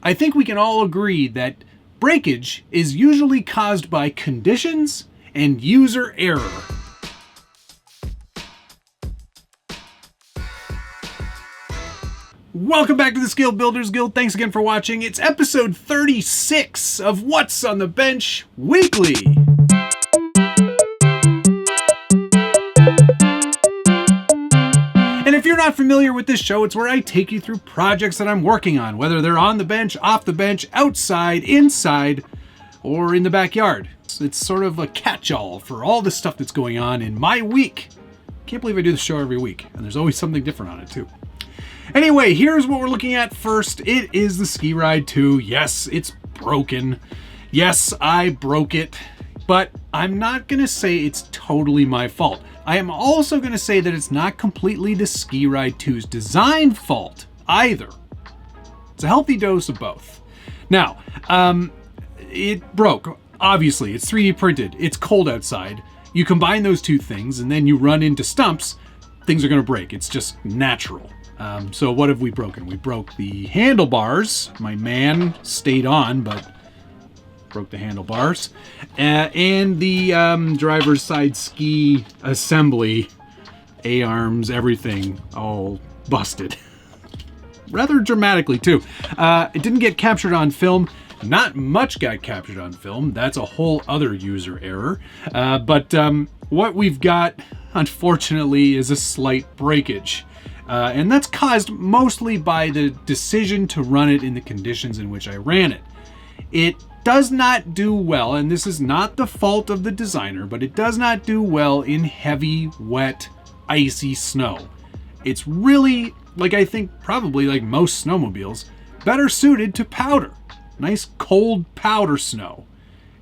I think we can all agree that breakage is usually caused by conditions and user error. Welcome back to the Scale Builders Guild. Thanks again for watching. It's episode 36 of What's on the Bench Weekly. And if you're not familiar with this show, it's where I take you through projects that I'm working on, whether they're on the bench, off the bench, outside, inside, or in the backyard. It's sort of a catch-all for all the stuff that's going on in my week. Can't believe I do the show every week, and there's always something different on it too. Anyway, here's what we're looking at first. It is the Skeeride 2. Yes, it's broken. Yes, I broke it. But I'm not going to say it's totally my fault. I am also going to say that it's not completely the Skeeride 2's design fault either. It's a healthy dose of both. Now, it broke. Obviously, it's 3D printed. It's cold outside. You combine those two things and then you run into stumps, things are going to break. It's just natural. So what have we broken? We broke the handlebars. My man stayed on, but broke the handlebars. And the driver's side ski assembly, A-arms, everything, all busted. Rather dramatically, too. It didn't get captured on film. Not much got captured on film. That's a whole other user error. But what we've got, unfortunately, is a slight breakage. And that's caused mostly by the decision to run it in the conditions in which I ran it. It does not do well, and this is not the fault of the designer, but it does not do well in heavy, wet, icy snow. It's really, like I think probably like most snowmobiles, better suited to powder. Nice cold powder snow.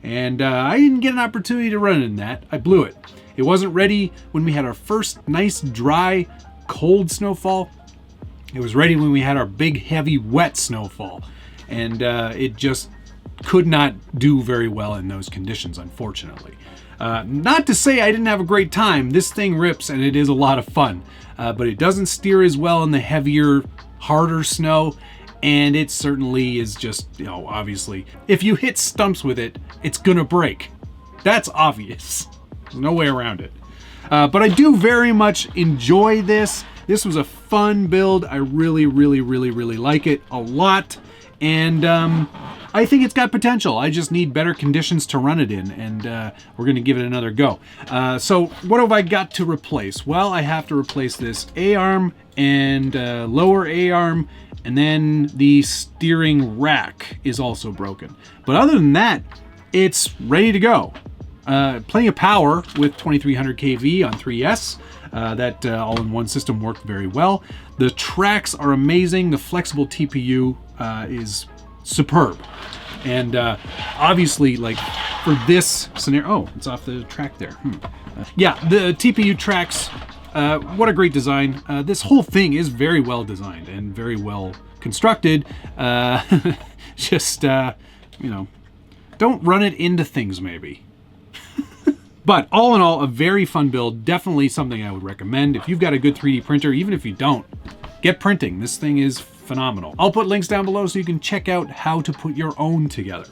And I didn't get an opportunity to run in that. I blew it. It wasn't ready when we had our first nice, dry, cold snowfall. It was ready when we had our big, heavy, wet snowfall. And it just could not do very well in those conditions, unfortunately. Not to say I didn't have a great time. This thing rips and it is a lot of fun. But it doesn't steer as well in the heavier, harder snow. And it certainly is just, obviously, if you hit stumps with it, it's gonna break. That's obvious. There's no way around it. But I do very much enjoy this. This was a fun build. I really, really, really, really like it a lot. And I think it's got potential. I just need better conditions to run it in, and we're going to give it another go. So what have I got to replace? Well, I have to replace this A-arm and lower A-arm, and then the steering rack is also broken. But other than that, it's ready to go. Plenty of power with 2300 kV on 3S. That all-in-one system worked very well. The tracks are amazing. The flexible TPU is superb. And obviously, like for this scenario, oh, it's off the track there. Yeah, the TPU tracks, what a great design. This whole thing is very well designed and very well constructed. Just, don't run it into things maybe. But all in all, a very fun build. Definitely something I would recommend. If you've got a good 3D printer, even if you don't, get printing. This thing is phenomenal. I'll put links down below so you can check out how to put your own together.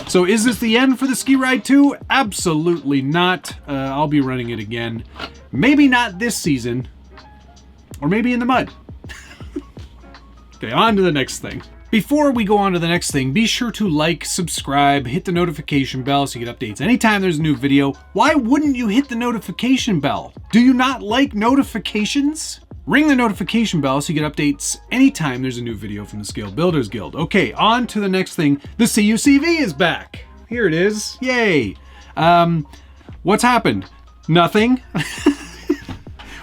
So is this the end for the Skeeride 2? Absolutely not. I'll be running it again. Maybe not this season, or maybe in the mud. Okay, on to the next thing. Before we go on to the next thing, be sure to like, subscribe, hit the notification bell so you get updates anytime there's a new video. Why wouldn't you hit the notification bell? Do you not like notifications? Ring the notification bell so you get updates anytime there's a new video from the Scale Builders Guild. Okay, on to the next thing. The CUCV is back. Here it is. Yay. What's happened? Nothing.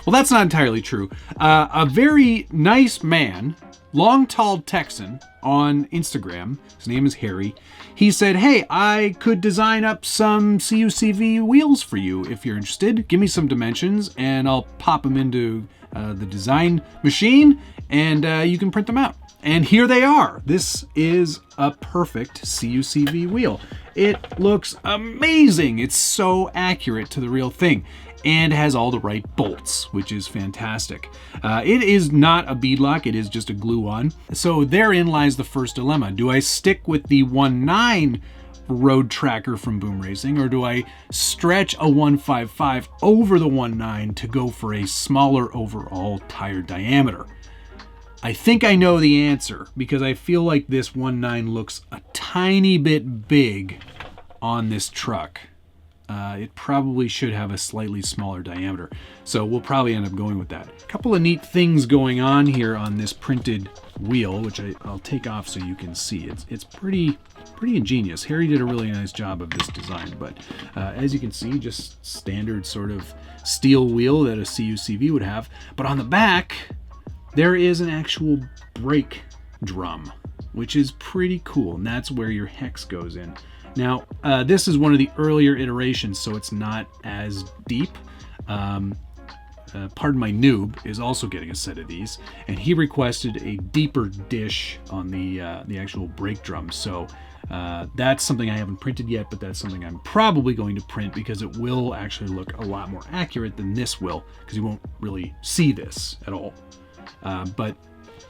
Well, that's not entirely true. A very nice man, long, tall Texan on Instagram, his name is Harry, he said, hey, I could design up some CUCV wheels for you if you're interested. Give me some dimensions and I'll pop them into the design machine and you can print them out. And here they are. This is a perfect CUCV wheel. It looks amazing. It's so accurate to the real thing. and has all the right bolts, which is fantastic. It is not a beadlock, it is just a glue-on. So therein lies the first dilemma. Do I stick with the 1.9 road tracker from Boom Racing, or do I stretch a 1.55 over the 1.9 to go for a smaller overall tire diameter? I think I know the answer, because I feel like this 1.9 looks a tiny bit big on this truck. It probably should have a slightly smaller diameter, so we'll probably end up going with that. A couple of neat things going on here on this printed wheel, which I'll take off so you can see. It's pretty ingenious. Harry did a really nice job of this design, but as you can see, just standard sort of steel wheel that a CUCV would have. But on the back, there is an actual brake drum, which is pretty cool, and that's where your hex goes in. Now, this is one of the earlier iterations, so it's not as deep. Pardon my noob is also getting a set of these, and he requested a deeper dish on the actual brake drum. So that's something I haven't printed yet, but that's something I'm probably going to print, because it will actually look a lot more accurate than this will, because you won't really see this at all. But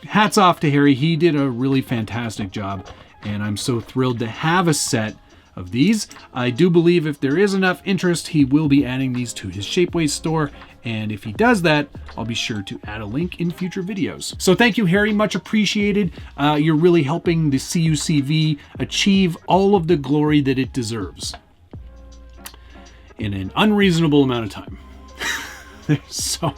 hats off to Harry. He did a really fantastic job, and I'm so thrilled to have a set of these. I do believe if there is enough interest, he will be adding these to his Shapeways store, and if he does that, I'll be sure to add a link in future videos. So thank you, Harry, much appreciated. You're really helping the CUCV achieve all of the glory that it deserves in an unreasonable amount of time. So,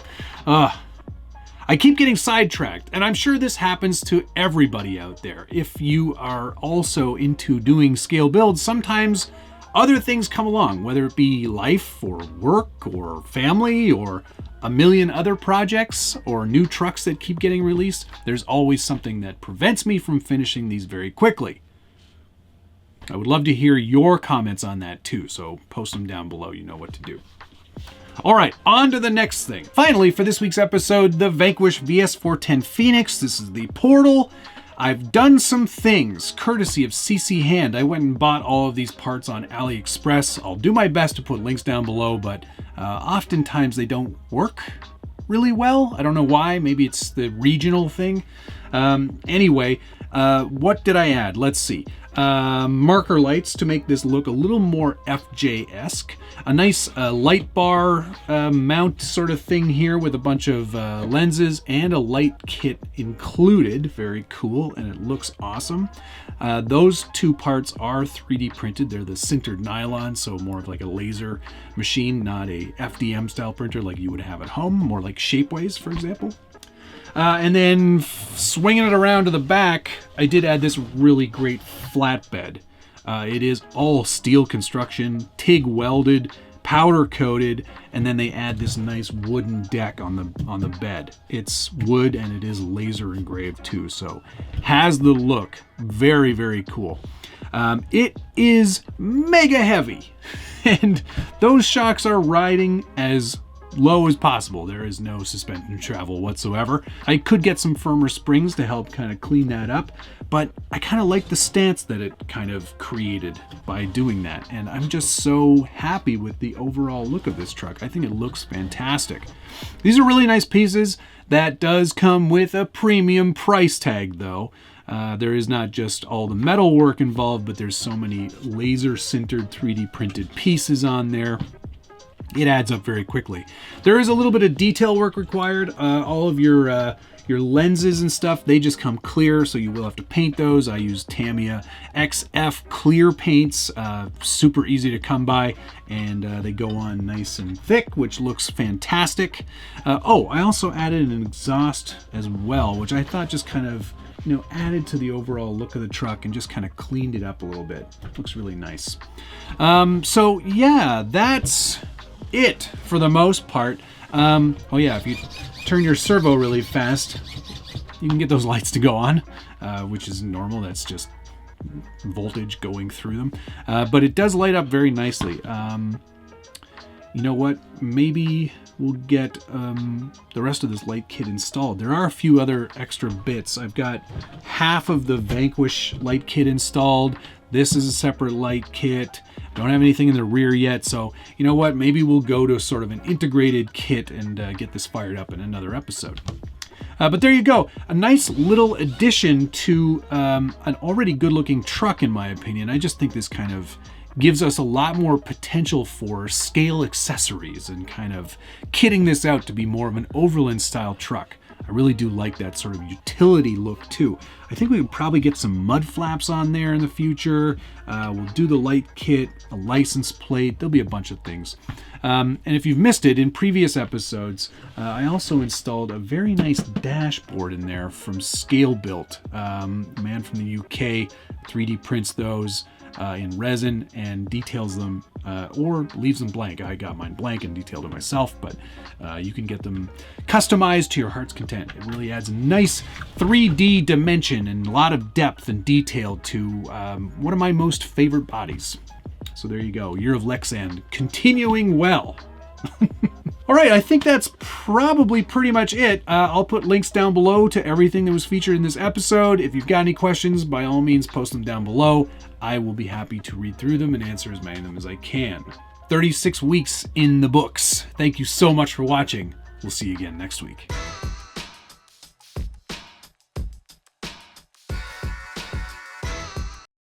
I keep getting sidetracked, and I'm sure this happens to everybody out there. If you are also into doing scale builds, sometimes other things come along, whether it be life or work or family or a million other projects or new trucks that keep getting released. There's always something that prevents me from finishing these very quickly. I would love to hear your comments on that too, so post them down below. You know what to do. All right, on to the next thing. Finally, for this week's episode, the Vanquish VS410 Phoenix. This is the Portal. I've done some things courtesy of CC Hand. I went and bought all of these parts on AliExpress. I'll do my best to put links down below, but oftentimes they don't work really well. I don't know why. Maybe it's the regional thing. Anyway, what did I add? Let's see. Marker lights to make this look a little more FJ-esque. A nice light bar mount sort of thing here with a bunch of lenses and a light kit included. Very cool, and it looks awesome. Those two parts are 3D printed. They're the sintered nylon, so more of like a laser machine, not a FDM style printer like you would have at home, more like Shapeways, for example. And then swinging it around to the back, I did add this really great flatbed. It is all steel construction, TIG welded, powder coated, and then they add this nice wooden deck on the bed. It's wood and it is laser engraved too, so has the look. Very, very cool. It is mega heavy, and those shocks are riding as low as possible. There is no suspension travel whatsoever. I could get some firmer springs to help kind of clean that up, but I kind of like the stance that it kind of created by doing that, and I'm just so happy with the overall look of this truck. I think it looks fantastic. These are really nice pieces. That does come with a premium price tag though. There is not just all the metal work involved, but there's so many laser sintered 3D printed pieces on there. It adds up very quickly. There is a little bit of detail work required. All of your lenses and stuff, they just come clear, so you will have to paint those. I use Tamiya XF clear paints, super easy to come by, and they go on nice and thick, which looks fantastic. Oh, I also added an exhaust as well, which I thought just kind of, you know, added to the overall look of the truck and just kind of cleaned it up a little bit. It looks really nice. So yeah, that's it for the most part. Oh yeah, if you turn your servo really fast, you can get those lights to go on, which is normal. That's just voltage going through them. But it does light up very nicely. You know what? Maybe we'll get the rest of this light kit installed. There are a few other extra bits. I've got half of the Vanquish light kit installed. This is a separate light kit. Don't have anything in the rear yet, so you know what? Maybe we'll go to sort of an integrated kit and get this fired up in another episode. But there you go. A nice little addition to an already good-looking truck, in my opinion. I just think this kind of gives us a lot more potential for scale accessories and kind of kitting this out to be more of an overland-style truck. I really do like that sort of utility look too. I think we would probably get some mud flaps on there in the future. We'll do the light kit, a license plate. There'll be a bunch of things. And if you've missed it, in previous episodes, I also installed a very nice dashboard in there from Scale Built. A man from the UK 3D prints those in resin and details them or leaves them blank. I got mine blank and detailed it myself, but you can get them customized to your heart's content. It really adds a nice 3D dimension and a lot of depth and detail to one of my most favorite bodies. So there you go, Year of Lexan continuing well. All right, I think that's probably pretty much it. I'll put links down below to everything that was featured in this episode. If you've got any questions, by all means, post them down below. I will be happy to read through them and answer as many of them as I can. 36 weeks in the books. Thank you so much for watching. We'll see you again next week.